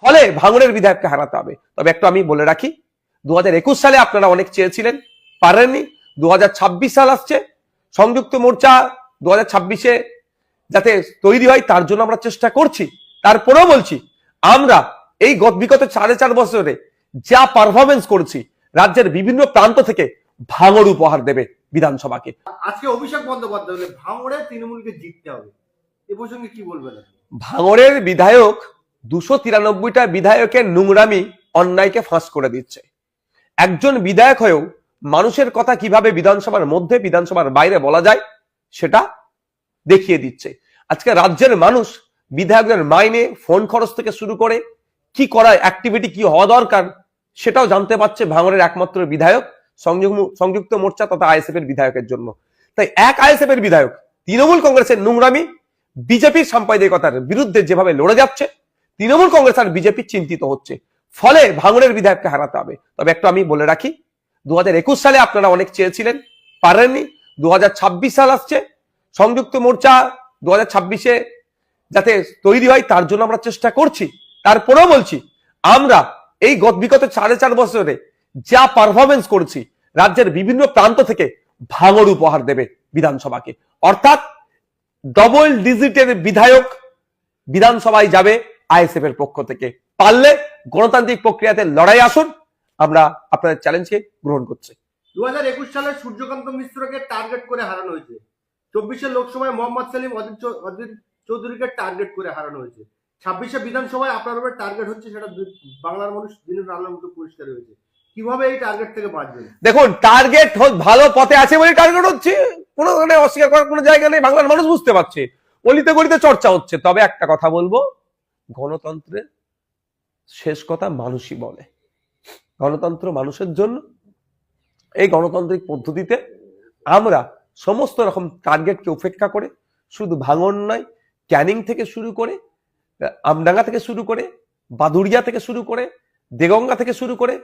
ফলে ভাঙড়ের বিধায়ককে হারাতে হবে। তবে একটু আমি বলে রাখি, 2021 সালে আপনারা অনেক চেয়েছিলেন, পারেননি। 2026 সাল আসছে, সংযুক্ত মোর্চা 2026-এ যাতে তৈরি হয় তার জন্য আমরা চেষ্টা করছি। তারপরেও বলছি, আমরা এই বিগত 4.5 বছরে যা পারফরমেন্স করেছি, রাজ্যের বিভিন্ন প্রান্ত থেকে ভাঙড় উপহার দেবে বিধানসভাকে। আজকে অভিষেক বন্দ্যোপাধ্যায় বলে ভাঙড়ে তৃণমূলকে জিততে হবে, এ প্রসঙ্গে কি বলবেন? ভাঙড়ের বিধায়ক 293টা বিধায়কের নোংরামি অন্যায়কে ফাঁস করে দিচ্ছে। একজন বিধায়ক হয়েও মানুষের কথা কিভাবে বিধানসভার মধ্যে বিধানসভার বাইরে বলা যায় সেটা দেখিয়ে দিচ্ছে। আজকে রাজ্যের মানুষ বিধায়কদের মাইনে, ফোন খরচ থেকে শুরু করে কি করা অ্যাক্টিভিটি কি হওয়া দরকার সেটাও জানতে পারছে ভাঙড়ের একমাত্র বিধায়ক সংযুক্ত মোর্চা তথা আইএসএফ এর বিধায়কের জন্য। তাই এক আইএসএফ এর বিধায়ক তৃণমূল কংগ্রেসের নোংরামি, বিজেপির সাম্প্রদায়িকতার বিরুদ্ধে যেভাবে লড়ে যাচ্ছে, তৃণমূল কংগ্রেস আর বিজেপি চিন্তিত হচ্ছে। ফলে ভাঙড়ের বিধায়ককে হারাতে হবে। তবে একটু আমি বলে রাখি, 2021 সালে আপনারা অনেক চেয়েছিলেন, পারেননি। 2026 সাল আসছে, সংযুক্ত মোর্চা 2026-এ যাতে তৈরি হয় তার জন্য আমরা চেষ্টা করছি। তারপরেও বলছি, আমরা এই বিগত 4.5 বছরে যা পারফরমেন্স করেছি, রাজ্যের বিভিন্ন প্রান্ত থেকে ভাঙড় উপহার দেবে বিধানসভাকে। অর্থাৎ ডবল ডিজিটের বিধায়ক বিধানসভায় যাবে আইএসএফ এর পক্ষ থেকে। পারলে গণতান্ত্রিক প্রক্রিয়াতে লড়াই আসুন, আমরা আপনাদের চ্যালেঞ্জকে গ্রহণ করছি। 2021 সালে সূর্যকান্ত মিশ্রকে টার্গেট করে হারানো হয়েছে। 24-এর লোকসভায় মোহাম্মদ সেলিম অজিত চৌধুরীকে টার্গেট করে হারানো হয়েছে। 26-এ বিধানসভায় আপনার উপরে টার্গেট হচ্ছে, সেটা বাংলার মানুষ দিনের আলোর মতো পরিষ্কার হয়েছে। কিভাবে এই টার্গেট থেকে বাঁচবেন? দেখুন, টার্গেট ভালো পথে আছে বলে টার্গেট হচ্ছে, কোনো অস্বীকার করার কোনো জায়গা নেই। বাংলার মানুষ বুঝতে পারছে, অলিতে গলিতে চর্চা হচ্ছে। তবে একটা কথা বলবো, গণতন্ত্রের শেষ কথা মানুষই বলে। গণতন্ত্র মানুষের জন্য। এই গণতান্ত্রিক পদ্ধতিতে আমরা সমস্ত রকম টার্গেটকে উপেক্ষা করে শুধু ভাঙড় নয়, ক্যানিং থেকে শুরু করে, আমডাঙ্গা থেকে শুরু করে, বাদুড়িয়া থেকে শুরু করে, দেগঙ্গা থেকে শুরু করে,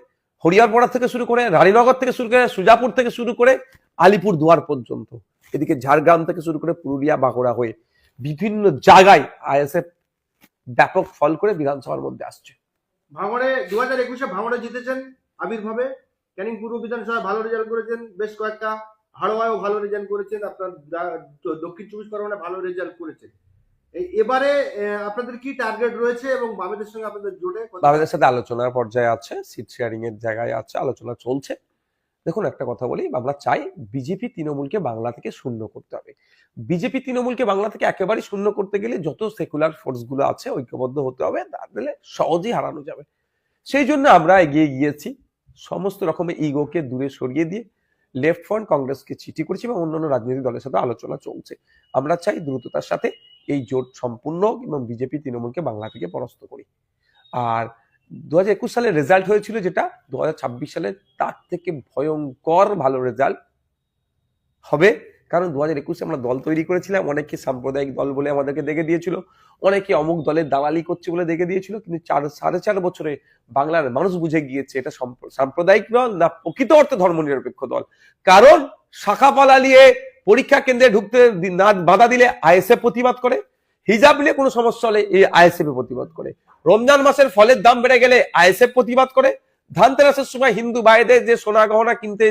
হরিয়ারপাড়া থেকে শুরু করে, রানীনগর থেকে শুরু করে, সুজাপুর থেকে শুরু করে আলিপুর দুয়ার পর্যন্ত, এদিকে ঝাড়গ্রাম থেকে শুরু করে পুরুলিয়া, বাঁকুড়া হয়ে বিভিন্ন জায়গায় আইএসএফ ব্যাপক ফল করে বিধানসভার মধ্যে আসছে। ভাঙড়ে 2021-এ ভাঙড়ে জিতেছেন আবির্ভাবে, ক্যানিং পূর্ব বিধানসভায় ভালো রেজাল্ট করেছেন, বেশ কয়েকটা হাড়োয়ায়ও ভালো রেজাল্ট করেছেন, আপনার দক্ষিণ 24 পরগনায় ভালো রেজাল্ট করেছেন। এবারে আপনাদের কি টার্গেট রয়েছে এবং বামেদের সঙ্গে আপনাদের জোটে? বামেদের সাথে আলোচনার পর্যায়ে আছে, সিট শেয়ারিং এর জায়গায় আছে, আলোচনা চলছে। দেখুন, একটা কথা বলি, আমরা চাই বিজেপি তৃণমূলকে বাংলা থেকে শূন্য করতে হবে। বিজেপি তৃণমূলকে বাংলা থেকে একেবারে শূন্য করতে গেলে যত সেকুলার ফোর্স গুলো আছে ঐক্যবদ্ধ হতে হবে, তাহলে সহজেই হারানো যাবে। সেই জন্য আমরা এগিয়ে গিয়েছি, সমস্ত রকমের ইগোকে দূরে সরিয়ে দিয়ে লেফট ফ্রন্ট কংগ্রেসকে চিঠি করেছি এবং অন্যান্য রাজনৈতিক দলের সাথে আলোচনা চলছে। আমরা চাই দ্রুততার সাথে এই জোট সম্পূর্ণ হোক এবং বিজেপি তৃণমূলকে বাংলা থেকে পরাস্ত করি। আর 2021 সালে রেজাল্ট হয়েছিল যেটা, 2026 সালে তার থেকে ভয়ঙ্কর ভালো রেজাল্ট হবে। কারণ 2021-এ আমরা দল তৈরি করেছিলাম, অনেকে সাম্প্রদায়িক দল বলে আমাদেরকে দেখে দিয়েছিল, অনেকে অমুক দলের দালালি করছে বলে দেখে দিয়েছিল। কিন্তু 4.5 বছরে বাংলার মানুষ বুঝে গিয়েছে এটা সাম্প্রদায়িক দল না প্রকৃত অর্থে ধর্মনিরপেক্ষ দল। কারণ শাখা পালা নিয়ে পরীক্ষা কেন্দ্রে ঢুকতে না বাধা দিলে আইএসএফ প্রতিবাদ করে, হিজাব নিয়ে কোনো সমস্যা হলে এই আইএসএফ প্রতিবাদ করে, রমজান মাসের ফলের দাম বেড়ে গেলে আইএসএফ প্রতিবাদ করে, ধানতেরাসের সময় হিন্দু ভাইদের যে সোনা গহনা কিনতে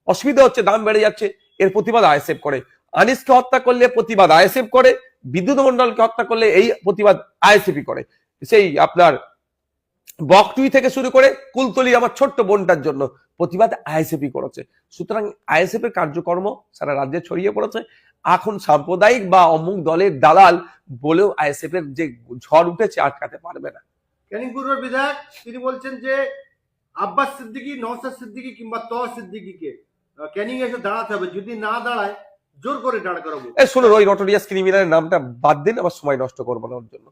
অসুবিধা হচ্ছে, দাম বেড়ে যাচ্ছে, এর প্রতিবাদ আইএসএফ করে। আনিসকে হত্যা করলে প্রতিবাদ আইএসএফ করে, বিদ্যুৎ মন্ডলকে হত্যা করলে এই প্রতিবাদ আইএসএফই করে। সেই আপনার বকটুই থেকে শুরু করে কুলতলি আমার ছোট্ট বোনটার জন্য প্রতিবাদ আইএসএফই করেছে। সুতরাং আইএসএফ এর কার্যকর্ম সারা রাজ্যে ছড়িয়ে পড়েছে। এখন সাম্প্রদায়িক বা অমুক দলের দালাল বলেও আইএসএফ এর যে ঝড় উঠেছে আটকাতে পারবে না। ক্যানিং পূর্বের বিধায়ক তিনি বলছেন যে আব্বাস সিদ্দিকী, নওশাদ সিদ্দিকী কিংবা তহ সিদ্দিকীকে ক্যানিং এসে দাঁড়াতে হবে, যদি না দাঁড়ায় জোর করে দাঁড় করাবো। শুনুন, ওই নটোরিয়াস ক্রিমিনালের নামটা বাদ দিন, আবার সময় নষ্ট করবো না ওর জন্য।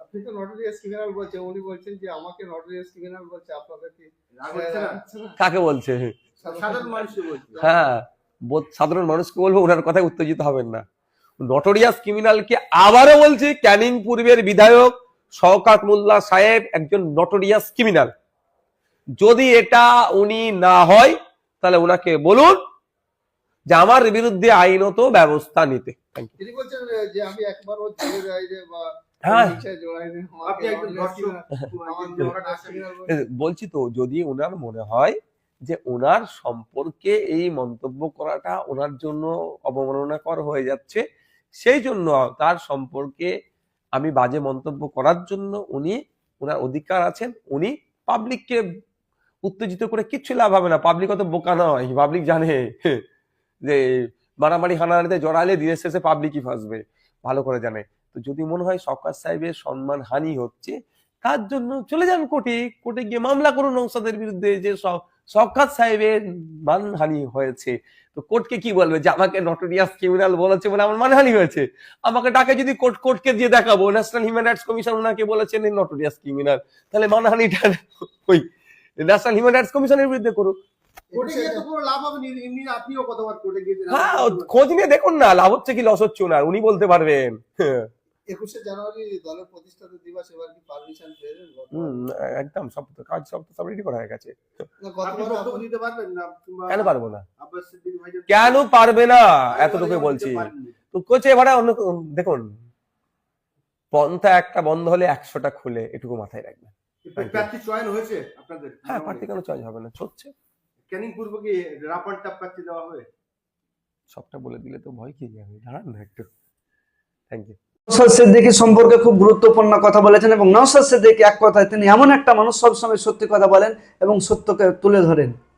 আপনি তো নটোরিয়াস ক্রিমিনাল বলছেন, উনি বলছেন যে আমাকে নটোরিয়াস ক্রিমিনাল বলছে, আপনাদের কি রাগ হচ্ছে না? কাকে বলছে? সাধারণ মানুষকে বলছে। হ্যাঁ, সাধারণ মানুষকে বলবো, ওনার কথায় উত্তেজিত হবেন না। নটোরিয়াস ক্রিমিনালকে আবারও বলছি, ক্যানিং পূর্বের বিধায়ক শওকত মোল্লা সাহেব একজন নটোরিয়াস ক্রিমিনাল। যদি এটা উনি না হয় তাহলে ওনাকে বলুন যে আমার বিরুদ্ধে আইনত ব্যবস্থা নিতে। তিনি বলছেন যে আমি একবার ওর জেলের হ্যাঁ ইচ্ছায় জোড়াই নেই, আপনি একজন দর্শক আমার যে নটা আসেন, স্পিনার বলছে। বলছি তো, যদি ওনার মনে হয় যে ওনার সম্পর্কে এই মন্তব্য করাটা ওনার জন্য অবমাননাকর হয়ে যাচ্ছে, সেই জন্য তার সম্পর্কে আমি বাজে মন্তব্য করার জন্য ওনার অধিকার আছেন। উনি পাবলিককে উত্তেজিত করে কিচ্ছু লাভ হবে না, পাবলিক অত বোকা নয়, পাবলিক জানে যে মারামারি হানাহানিতে জড়ালে দিনের শেষে পাবলিকই ফাঁসবে, ভালো করে জানে। তো যদি মনে হয় শওকত সাহেবের সম্মান হানি হচ্ছে, তার জন্য চলে যান কোর্টে, কোর্টে গিয়ে মামলা করুন নওশাদের বিরুদ্ধে যে শওকত সাহেবের মানহানি হয়েছে। তো কোর্টকে কি বলবে যে আমাকে নটোরিয়াস ক্রিমিনাল বলেছে বলে আমার মানহানি হয়েছে? আমাকে ডাকে যদি কোর্টকে দিয়ে দেখাবো ন্যাশনাল হিউম্যান রাইটস কমিশন ওনাকে বলেছেন নটোরিয়াস ক্রিমিনাল, তাহলে মানহানিটা ওই ন্যাশনাল হিউম্যান রাইটস কমিশনের বিরুদ্ধে করুক। কোর্টে গিয়ে তো কোনো লাভ হবে না, এমনি আপনিও কতবার কোর্টে গিয়েছেন। হ্যাঁ, খোঁজ নিয়ে দেখুন না লাভ হচ্ছে কি লস হচ্ছে ওনার, উনি বলতে পারবেন। 21শে জানুয়ারি দলের প্রতিষ্ঠাতা দিবস, এবার কি পারমিশন পেয়েছেন? একদম সব তো কাজ সব রেডি করা হয়ে গেছে। না, আপনি গতবার বক্তব্য দিতে পারবেন না, কিংবা কেন পারবো না? আব্বাস সিদ্দিক ভাইজান কেন পারবে না? এতটুকু দিতে বলছি। পারেননি। তো কোচে ভাড়া অন্য দেখুন, পন্থা একটা বন্ধ হলে 100টা খুলে, এটুকু মাথায় রাখবেন। প্রার্থী চয়ন হয়েছে আপনাদের? হ্যাঁ, প্রার্থী কেন চয়েস হবে না, হচ্ছে। ক্যানিং পূর্ব কি রাপারটা প্রার্থী দেওয়া হবে? সবটা বলে দিলে তো ভয় কি যাবে, দাঁড়ান না একটু। Thank you. নওশাদ সিদ্দিকী সম্পর্কে খুব গুরুত্বপূর্ণ কথা বলেছেন, এবং নওশাদ সিদ্দিকী এক কথায় তিনি এমন একটা মানুষ, সবসময় সত্যি কথা বলেন এবং সত্যকে তুলে ধরেন।